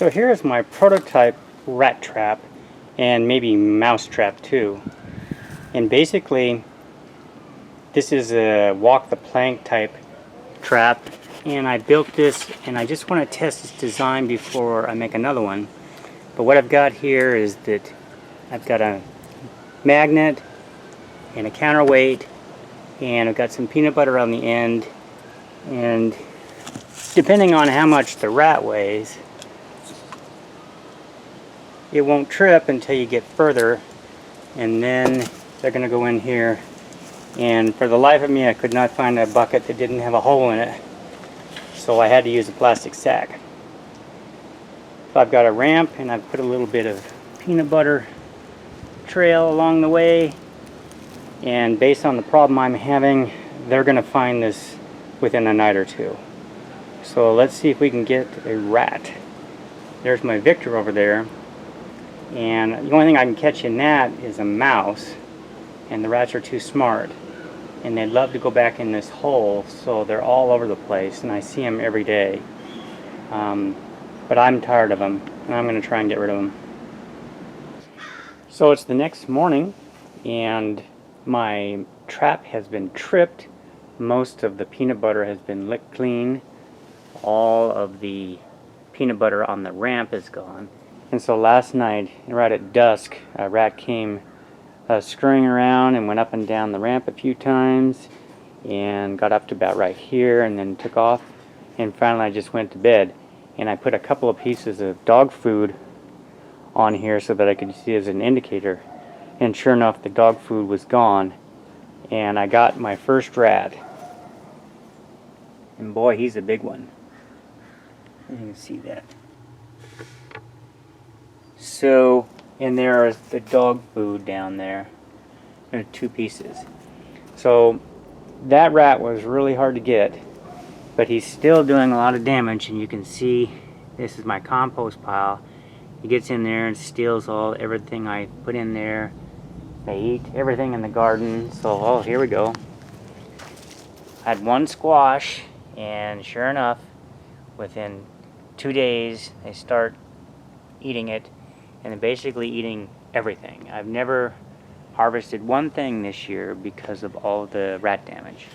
So here's my prototype rat trap, and maybe mouse trap too. And basically this is a walk the plank type trap, and I built this and I just want to test this design before I make another one. But what I've got here is that I've got a magnet and a counterweight, and I've got some peanut butter on the end, and depending on how much the rat weighs, it won't trip until you get further, and then they're going to go in here. And for the life of me, I could not find a bucket that didn't have a hole in it, so I had to use a plastic sack. So I've got a ramp, and I've put a little bit of peanut butter trail along the way, and based on the problem I'm having, they're going to find this within a night or two. So let's see if we can get a rat. There's my Victor over there, and the only thing I can catch in that is a mouse, and the rats are too smart, and they love to go back in this hole, so they're all over the place, and I see them every day. But I'm tired of them, and I'm going to try and get rid of them. So it's the next morning, and my trap has been tripped. Most of the peanut butter has been licked clean. All of the peanut butter on the ramp is gone. And so last night, right at dusk, a rat came scurrying around and went up and down the ramp a few times and got up to about right here and then took off. And finally I just went to bed, and I put a couple of pieces of dog food on here so that I could see as an indicator. And sure enough, the dog food was gone, and I got my first rat. And boy, he's a big one. You can see that. So, and there is the dog food down there. There are 2 pieces. So that rat was really hard to get, but he's still doing a lot of damage, and you can see this is my compost pile. He gets in there and steals everything I put in there. They eat everything in the garden. So, oh, here we go. I had 1 squash, and sure enough, within 2 days, they start eating it, and they're basically eating everything. I've never harvested one thing this year because of all the rat damage.